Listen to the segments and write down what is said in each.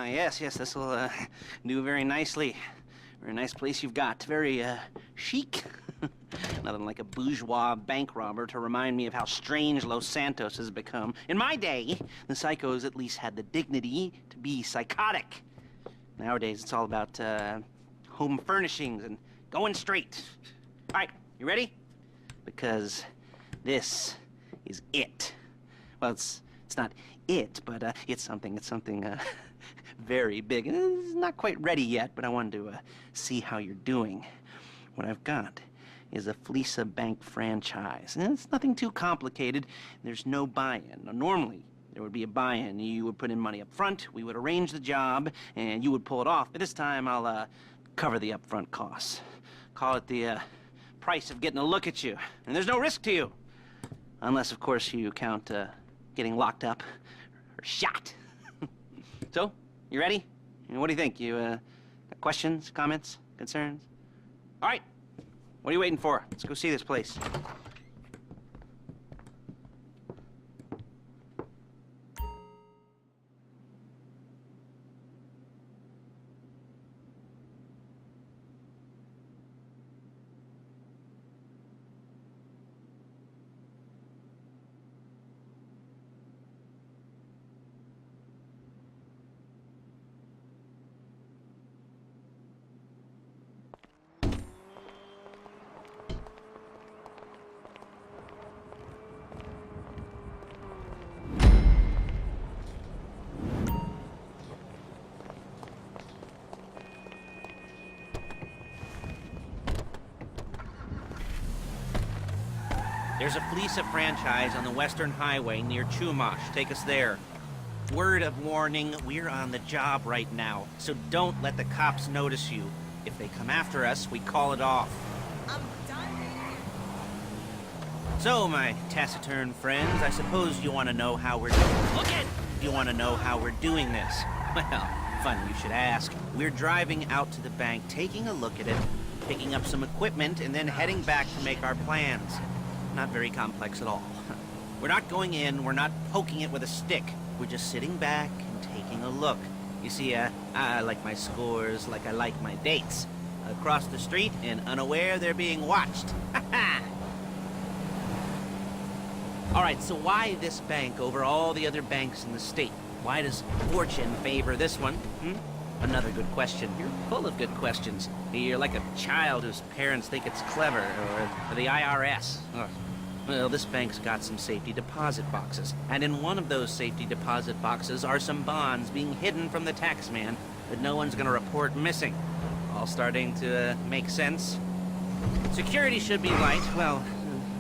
Yes, this will do very nicely. Very nice place you've got. Very chic. Nothing like a bourgeois bank robber to remind me of how strange Los Santos has become. In my day, the psychos at least had the dignity to be psychotic. Nowadays, it's all about home furnishings and going straight. All right, you ready? Because this is it. Well, it's not it, but it's something very big. It's not quite ready yet, but I wanted to see how you're doing. What I've got is a Fleesa Bank franchise. And it's nothing too complicated. There's no buy-in. Now, normally, there would be a buy-in. You would put in money up front, we would arrange the job, and you would pull it off. But this time, I'll cover the upfront costs. Call it the price of getting a look at you. And there's no risk to you. Unless, of course, you count getting locked up or shot. So, you ready? What do you think? You got questions, comments, concerns? All right. What are you waiting for? Let's go see this place. There's a Fleesa franchise on the Western Highway near Chumash. Take us there. Word of warning, we're on the job right now, so don't let the cops notice you. If they come after us, we call it off. I'm done. So, my taciturn friends, I suppose you want to know how we're doing. Look it! You want to know how we're doing this? Well, funny you should ask. We're driving out to the bank, taking a look at it, picking up some equipment, and then heading back to make our plans. Not very complex at all. We're not going in, we're not poking it with a stick. We're just sitting back and taking a look. You see, I like my scores like I like my dates. Across the street and unaware they're being watched. All right, so why this bank over all the other banks in the state? Why does fortune favor this one? Another good question. You're full of good questions. You're like a child whose parents think it's clever, or the IRS. Well, this bank's got some safety deposit boxes, and in one of those safety deposit boxes are some bonds being hidden from the tax man that no one's gonna report missing. All starting to make sense? Security should be light, well,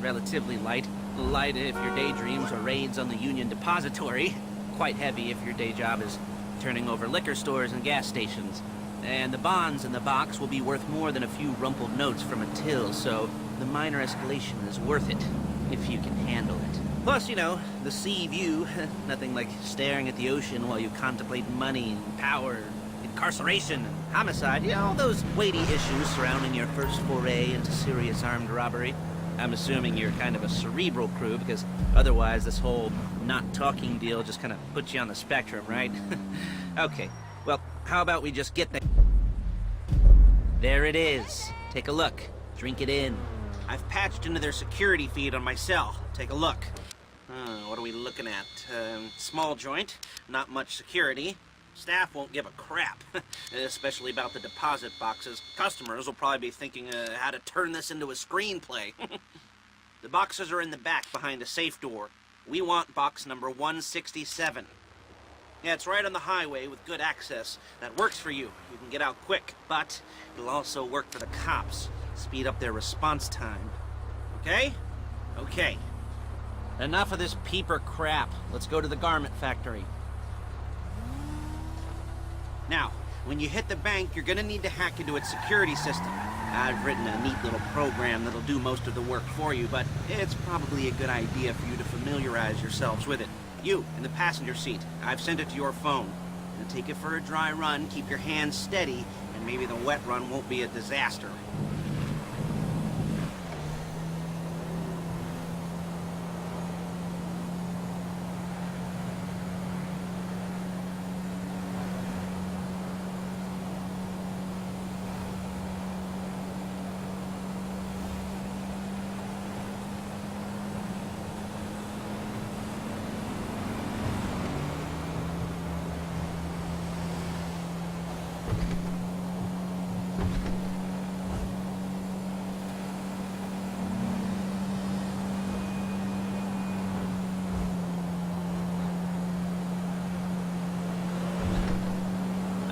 relatively light. Light if your daydreams are raids on the Union Depository. Quite heavy if your day job is turning over liquor stores and gas stations. And the bonds in the box will be worth more than a few rumpled notes from a till, so the minor escalation is worth it, if you can handle it. Plus, you know, the sea view, nothing like staring at the ocean while you contemplate money and power, incarceration and homicide, all those weighty issues surrounding your first foray into serious armed robbery. I'm assuming you're kind of a cerebral crew, because otherwise this whole not talking deal just kind of puts you on the spectrum, right? Okay, well, how about we just get there? There it is. Take a look. Drink it in. I've patched into their security feed on my cell. Take a look. What are we looking at? Small joint, not much security. Staff won't give a crap, especially about the deposit boxes. Customers will probably be thinking how to turn this into a screenplay. The boxes are in the back behind a safe door. We want box number 167. Yeah, it's right on the highway with good access. That works for you. You can get out quick, but it'll also work for the cops. Speed up their response time. Okay? Okay. Enough of this peeper crap. Let's go to the garment factory. Now, when you hit the bank, you're gonna need to hack into its security system. I've written a neat little program that'll do most of the work for you, but it's probably a good idea for you to familiarize yourselves with it. You, in the passenger seat, I've sent it to your phone. Now take it for a dry run, keep your hands steady, and maybe the wet run won't be a disaster.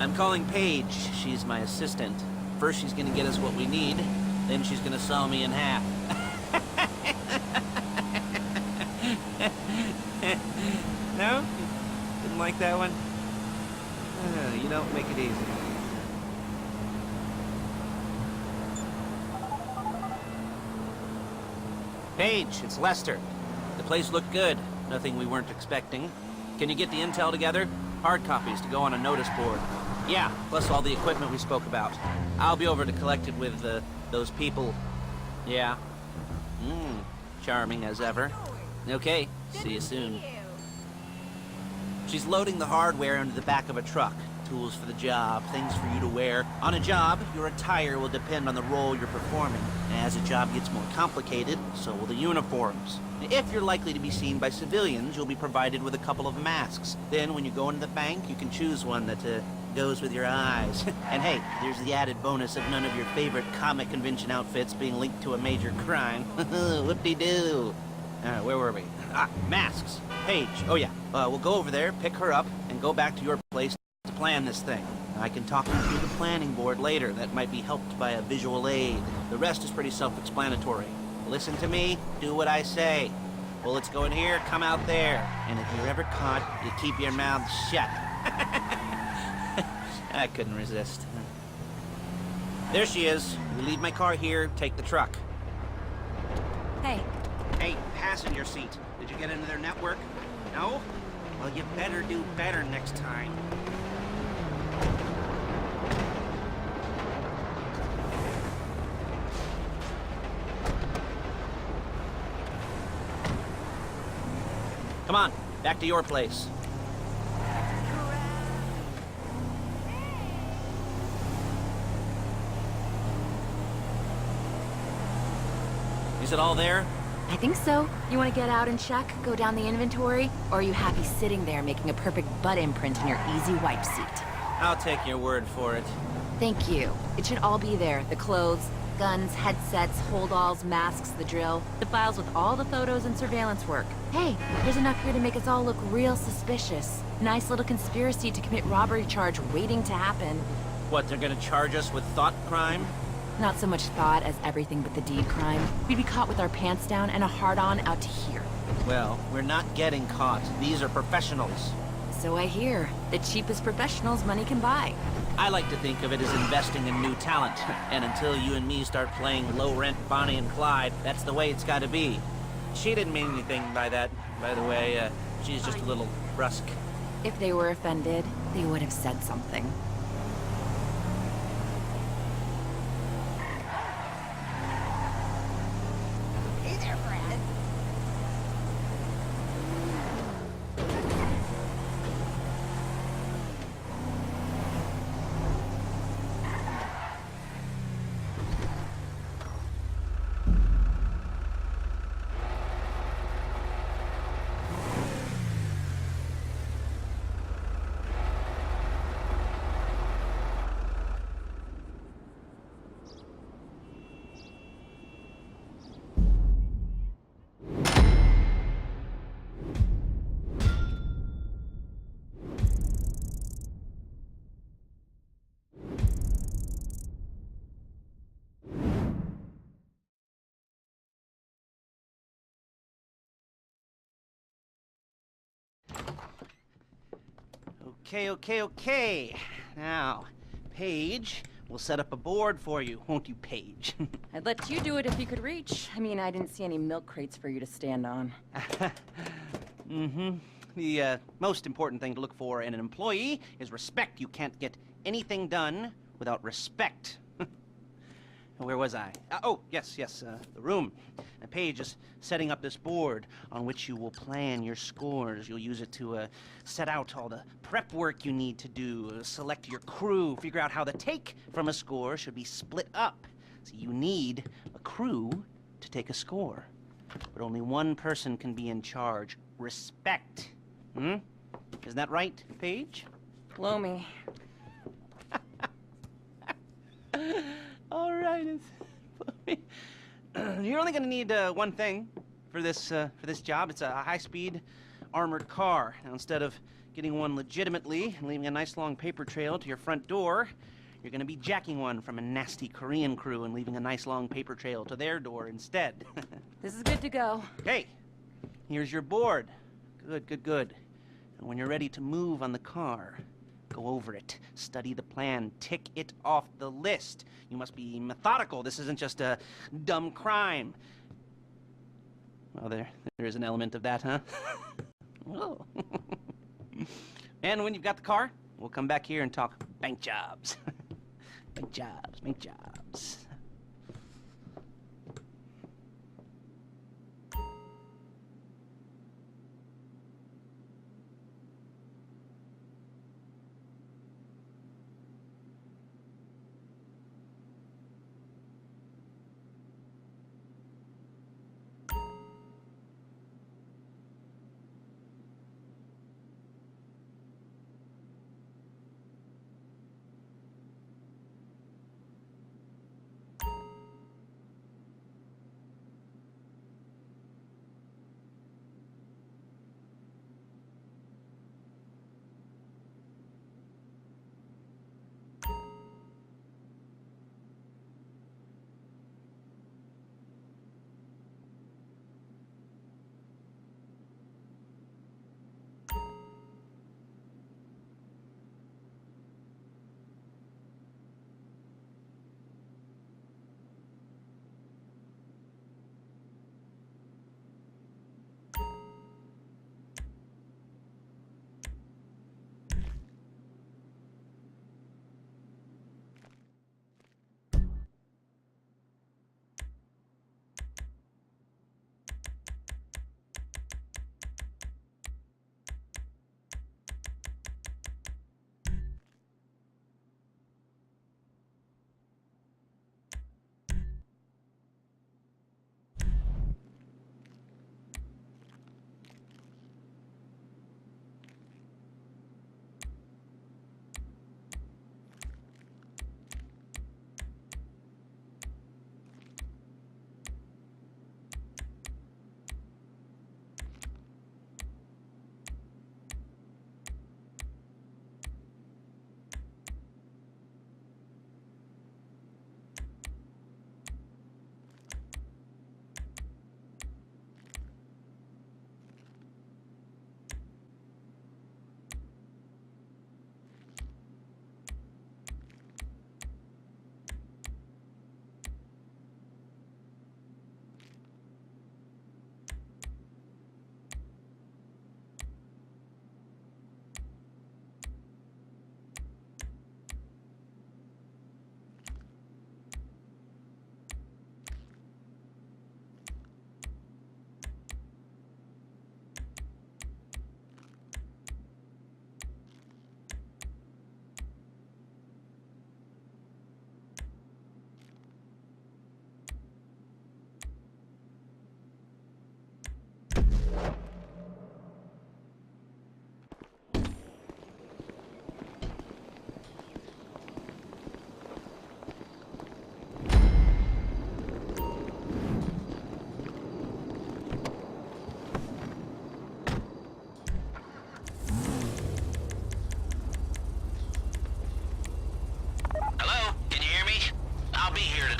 I'm calling Paige. She's my assistant. First she's gonna get us what we need, then she's gonna saw me in half. No? Didn't like that one? You don't make it easy. Paige, it's Lester. The place looked good. Nothing we weren't expecting. Can you get the intel together? Hard copies to go on a notice board. Yeah, plus all the equipment we spoke about. I'll be over to collect it with, those people. Yeah. Charming as ever. Okay, see you soon. She's loading the hardware into the back of a truck. Tools for the job, things for you to wear. On a job, your attire will depend on the role you're performing. As a job gets more complicated, so will the uniforms. If you're likely to be seen by civilians, you'll be provided with a couple of masks. Then, when you go into the bank, you can choose one that goes with your eyes. And hey, there's the added bonus of none of your favorite comic convention outfits being linked to a major crime. Whoop-de-doo. Where were we? Masks. Paige. Oh yeah, we'll go over there, pick her up, and go back to your place to plan this thing. I can talk you through the planning board later. That might be helped by a visual aid. The rest is pretty self-explanatory. Listen to me, do what I say. Bullets go in here, come out there. And if you're ever caught, you keep your mouth shut. I couldn't resist. There she is. You leave my car here, take the truck. Hey. Hey, passenger seat. Did you get into their network? No? Well, you better do better next time. Come on, back to your place. Is it all there? I think so. You want to get out and check, go down the inventory? Or are you happy sitting there making a perfect butt imprint in your easy wipe seat? I'll take your word for it. Thank you. It should all be there. The clothes, guns, headsets, hold-alls, masks, the drill. The files with all the photos and surveillance work. Hey, there's enough here to make us all look real suspicious. Nice little conspiracy to commit robbery charge waiting to happen. What, they're gonna charge us with thought crime? Not so much thought as everything but the deed crime. We'd be caught with our pants down and a hard-on out to here. Well, we're not getting caught. These are professionals. So I hear. The cheapest professionals money can buy. I like to think of it as investing in new talent. And until you and me start playing low-rent Bonnie and Clyde, that's the way it's gotta be. She didn't mean anything by that, by the way. She's just a little brusque. If they were offended, they would have said something. Hey there, Brad. Okay. Now, Paige, we'll set up a board for you, won't you, Paige? I'd let you do it if you could reach. I mean, I didn't see any milk crates for you to stand on. The most important thing to look for in an employee is respect. You can't get anything done without respect. Where was I? Yes, the room. Paige is setting up this board on which you will plan your scores. You'll use it to set out all the prep work you need to do, select your crew, figure out how the take from a score should be split up. So you need a crew to take a score. But only one person can be in charge. Respect. Isn't that right, Paige? Blow me. All right. You're only going to need one thing for this job. It's a high-speed armored car. Now, instead of getting one legitimately and leaving a nice long paper trail to your front door, you're gonna be jacking one from a nasty Korean crew and leaving a nice long paper trail to their door instead. This is good to go. Hey, here's your board. Good, good, good. And when you're ready to move on the car, go over it, study the plan, tick it off the list. You must be methodical. This isn't just a dumb crime. Well, there is an element of that, huh? Oh. And when you've got the car, we'll come back here and talk bank jobs. Bank jobs, bank jobs.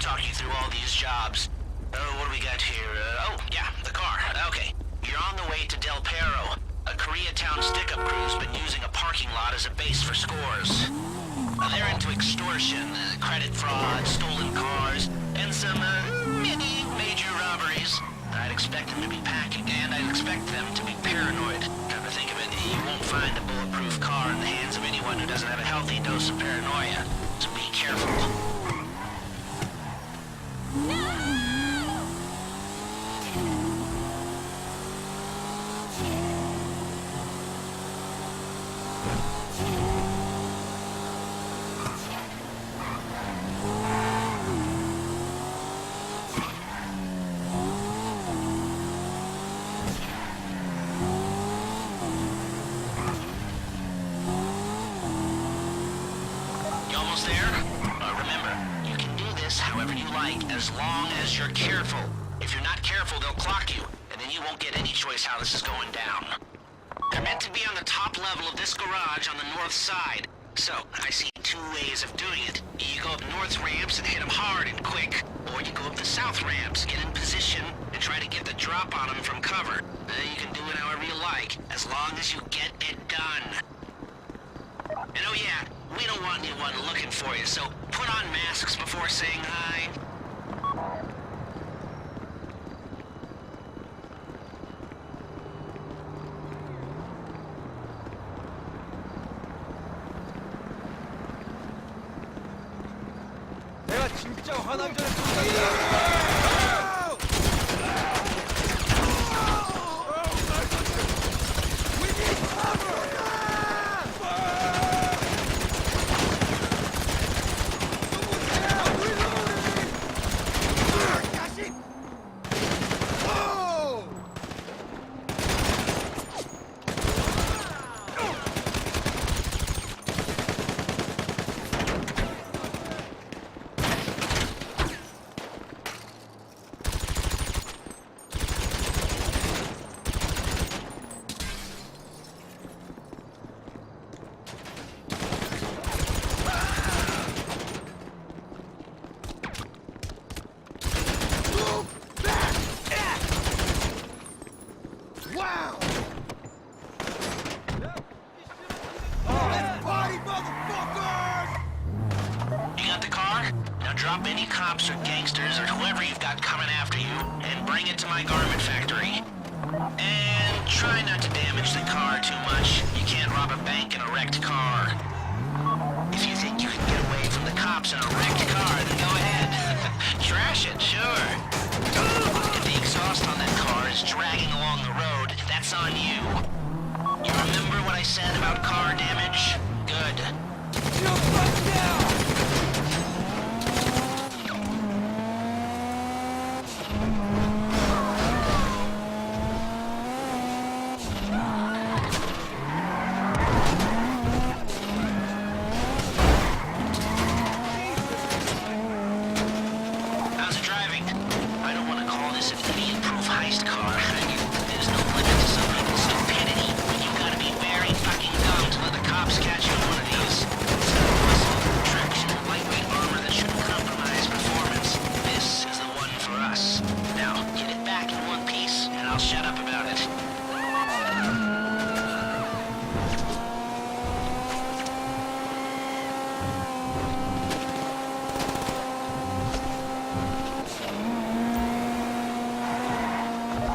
talk you through all these jobs. Oh, what do we got here? Oh, yeah, the car. Okay. You're on the way to Del Perro. A Koreatown stick-up crew's been using a parking lot as a base for scores. They're into extortion, credit fraud, stolen cars, and some, many major robberies. I'd expect them to be packing, and I'd expect them to be paranoid. Come to think of it, you won't find a bulletproof car in the hands of anyone who doesn't have a healthy dose of paranoia. So be careful. As long as you're careful. If you're not careful, they'll clock you, and then you won't get any choice how this is going down. They're meant to be on the top level of this garage on the north side. So, I see two ways of doing it. You go up north ramps and hit them hard and quick, or you go up the south ramps, get in position, and try to get the drop on them from cover. You can do it however you like, as long as you get it done. And oh yeah, we don't want anyone looking for you, so put on masks before saying hi. 내가 진짜 화난 줄 알았어. Drop any cops or gangsters or whoever you've got coming after you, and bring it to my garment factory. And try not to damage the car too much. You can't rob a bank in a wrecked car. If you think you can get away from the cops in a wrecked car, then go ahead. Trash it, sure. If the exhaust on that car is dragging along the road, that's on you. You remember what I said about car damage? Good. Jump right now! How's it driving? I don't want to call this an idiot-proof heist car. There's no limit to some people's stupidity, but you gotta be very fucking dumb to let the cops catch you in one of these. It's got muscle, traction, and lightweight armor that shouldn't compromise performance. This is the one for us. Now, get it back in one piece, and I'll shut up about it.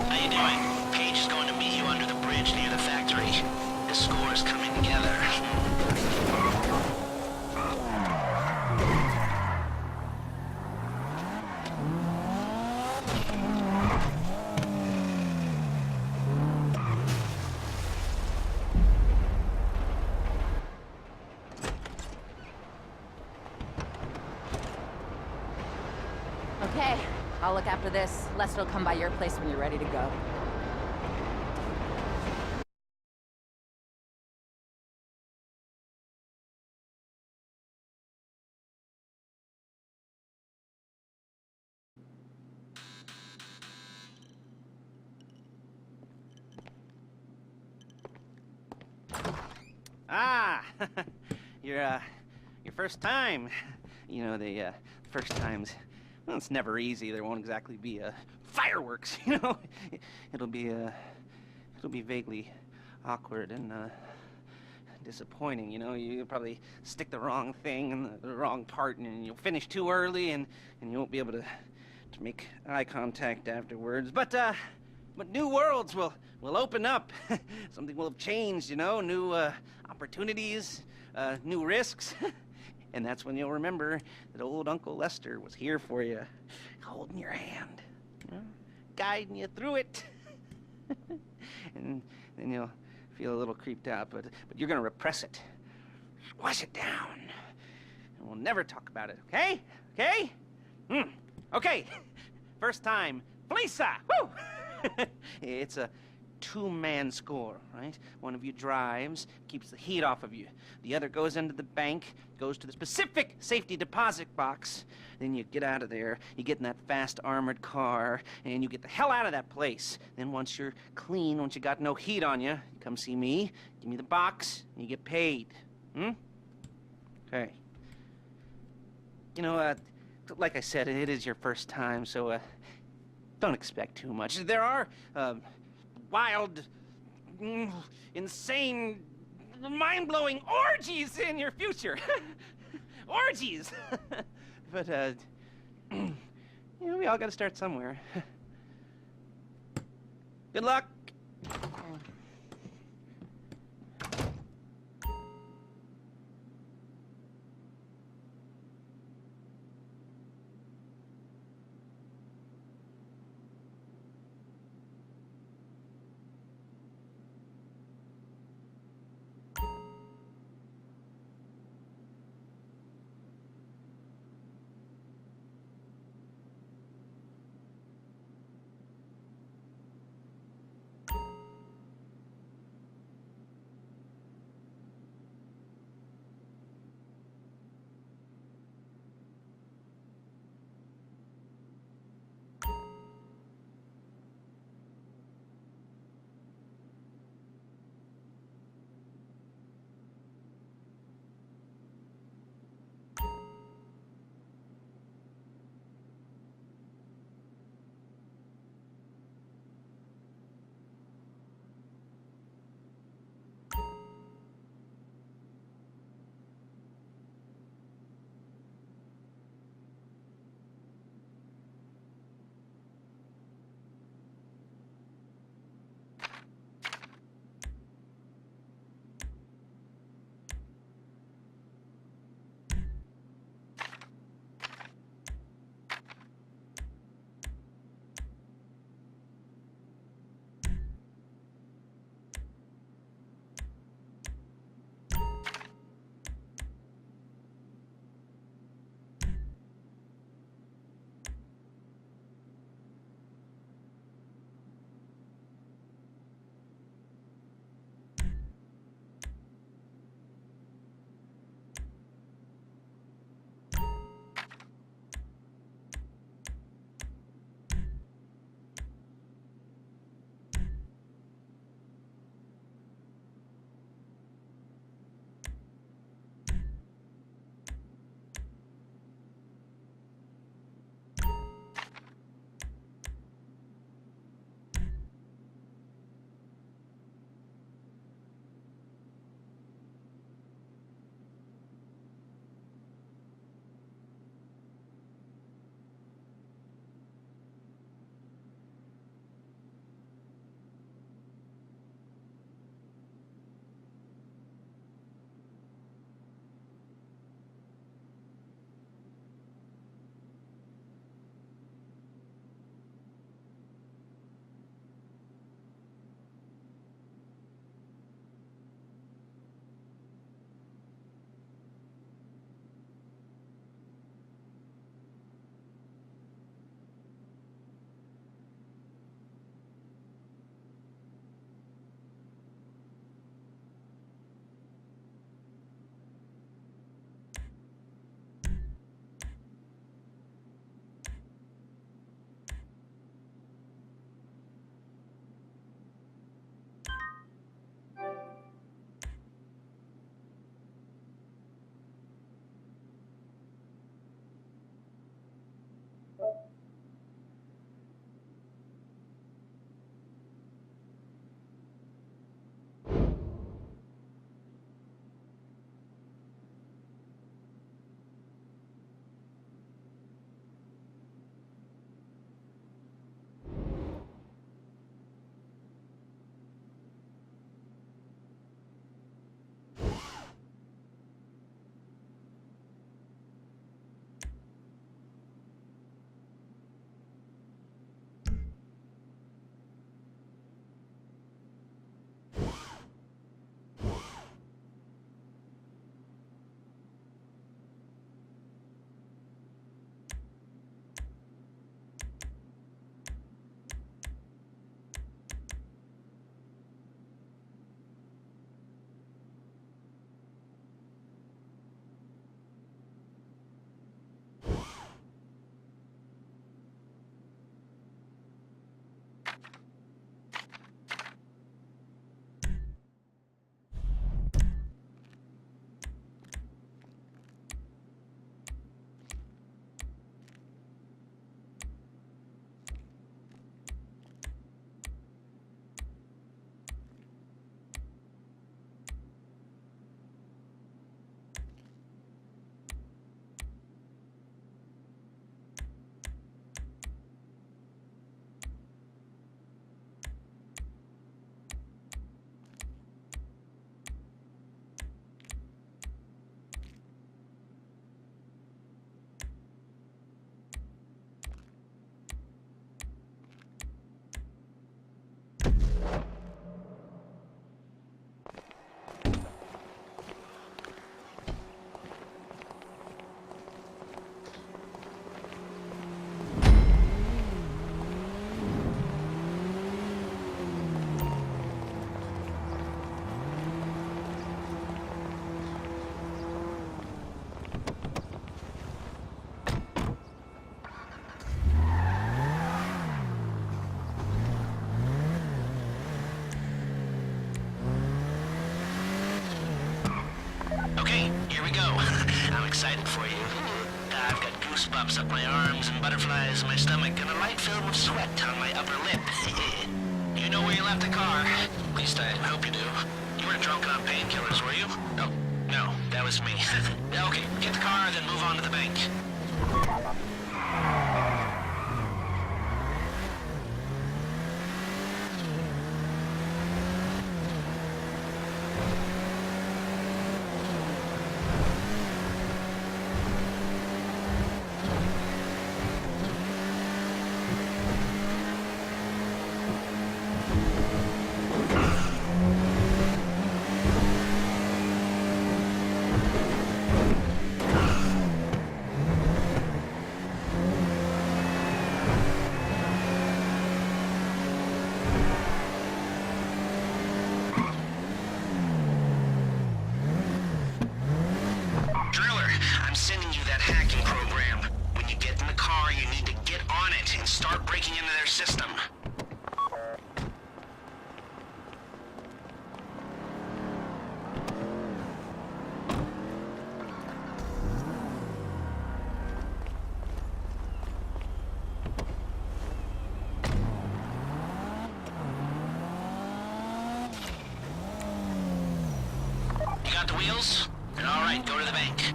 How you doing? Paige is going to meet you under the bridge near the factory. The score is coming together. Okay, I'll look after this. Lester will come by your place when you're ready to go. Ah, your first time. You know, the first times, well, it's never easy. There won't exactly be fireworks, you know. It'll be vaguely awkward and disappointing, you know. You'll probably stick the wrong thing in the wrong part, and you'll finish too early, and you won't be able to make eye contact afterwards. But new worlds will open up. Something will have changed, you know. New opportunities, new risks. And that's when you'll remember that old Uncle Lester was here for you, holding your hand, you know, guiding you through it. And then you'll feel a little creeped out, but you're gonna repress it, squash it down, and we'll never talk about it, okay? Okay? Okay. First time, Felisa! Woo! It's a two-man score, right? One of you drives, keeps the heat off of you. The other goes into the bank, goes to the specific safety deposit box. Then you get out of there, you get in that fast armored car, and you get the hell out of that place. Then once you're clean, once you got no heat on you, come see me, give me the box, and you get paid. Hmm? Okay. You know, like I said, it is your first time, so, don't expect too much. There are, wild, insane, mind-blowing orgies in your future. Orgies! But, you know, we all gotta start somewhere. Good luck! go. I'm excited for you. I've got goosebumps up my arms and butterflies in my stomach and a light film of sweat on my upper lip. You know where you left the car. At least I hope you do. You weren't drunk on painkillers, were you? Oh, no, that was me. Okay, get the car, then move on to the bank. System. You got the wheels? All right, go to the bank.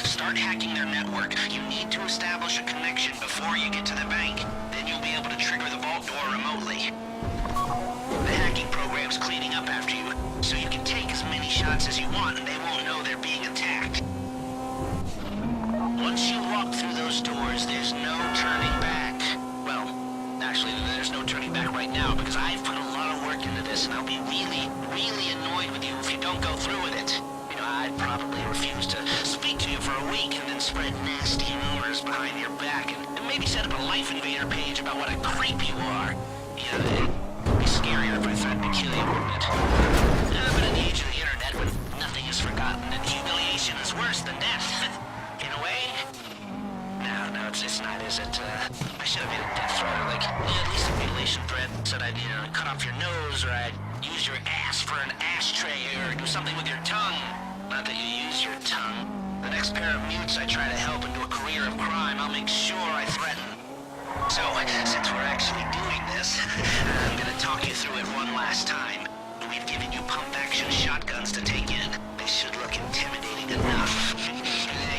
Start hacking their network. You need to establish a connection before you get to the bank. Then you'll be able to trigger the vault door remotely. The hacking program's cleaning up after you, so you can take as many shots as you want and they won't know they're being attacked. Once you walk through those doors, there's no turning back. Well, actually, there's no turning back right now because I've put a lot of work into this and I'll be really, really annoyed with you if you don't go through with it. You know, I'd probably refuse to speak to you for a week and then spread nasty rumors behind your back and maybe set up a Life Invader page about what a creep you are. Yeah, it'd be scarier if I threatened to kill you, wouldn't it? But in the age of the internet, when nothing is forgotten and humiliation is worse than death, in a way? No, it's not, is it? I should have made a death threat, or like, at least a mutilation threat. Said I'd, cut off your nose, or I'd use your ass for an ashtray, or do something with your tongue. Not that you use your tongue. The next pair of mutes I try to help into a career of crime, I'll make sure I threaten. So, since we're actually doing this, I'm gonna talk you through it one last time. We've given you pump-action shotguns to take in. They should look intimidating enough.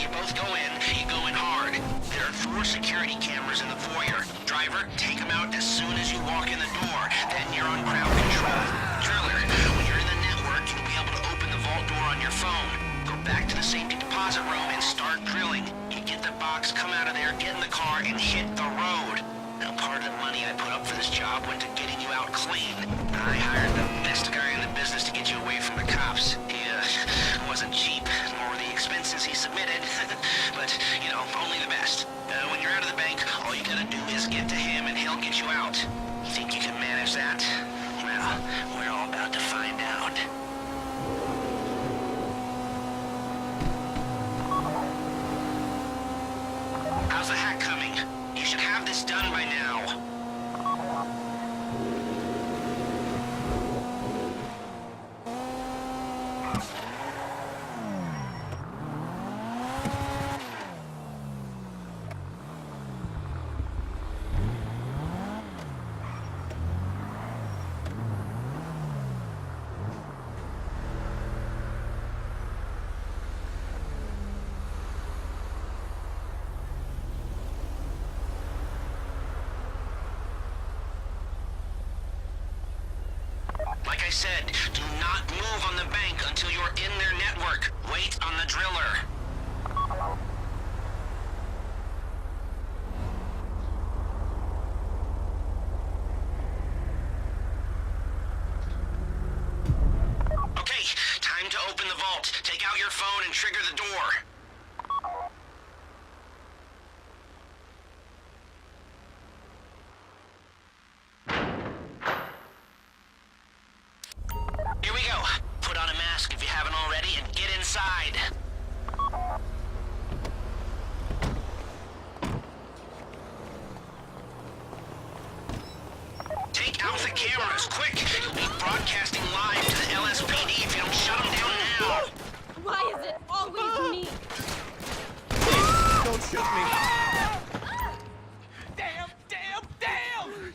You both go in, you go in hard. There are 4 security cameras in the foyer. Driver, take them out as soon as you walk in the door. Then you're on crowd control. Driller, when you're in the network, you'll be able to open the vault door on your phone. Go back to the safety deposit room and start drilling. You get the box, come out of there, get in the car, and hit the road. Now, part of the money I put up for this job went to getting you out clean. I hired the best guy in the business to get you away from the cops. He wasn't cheap, nor were the expenses he submitted. But, only the best. When you're out of the bank, all you gotta do is get to him and he'll get you out. You think you can manage that? Well, we're all about to find out. How's the hack coming? You should have this done by now. Like I said, do not move on the bank until you're in their network. Wait on the driller. Okay, time to open the vault. Take out your phone and trigger the door. Here we go. Put on a mask if you haven't already and get inside. Take out the cameras, quick! You'll be broadcasting live to the shoot me! Damn! Damn! Damn!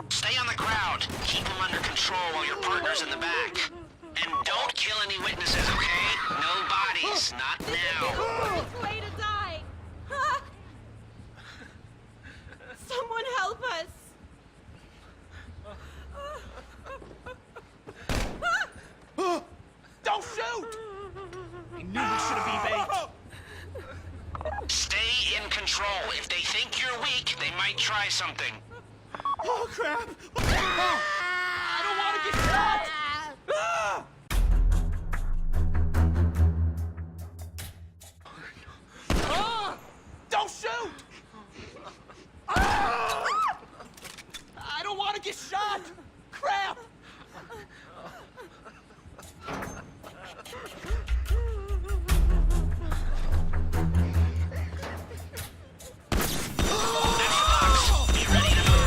Stay on the crowd. Keep them under control while your partner's in the back. And don't kill any witnesses, okay? No bodies, not now. It's way to die! Someone help us! Don't shoot! I knew we should have been bait. Stay in control. If they think you're weak, they might try something. Oh, crap! I don't want to get shot! Ah! Ah! Don't shoot! Ah! I don't want to get shot! Crap! Be ready to move.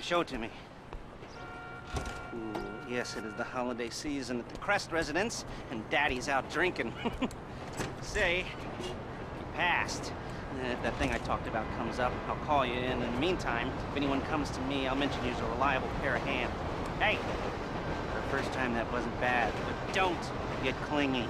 Show it to me. Ooh, yes, it is the holiday season at the Crest residence, and Daddy's out drinking. Say, you passed. If that thing I talked about comes up, I'll call you in. In the meantime, if anyone comes to me, I'll mention you as a reliable pair of hands. Hey, for the first time that wasn't bad, but don't get clingy.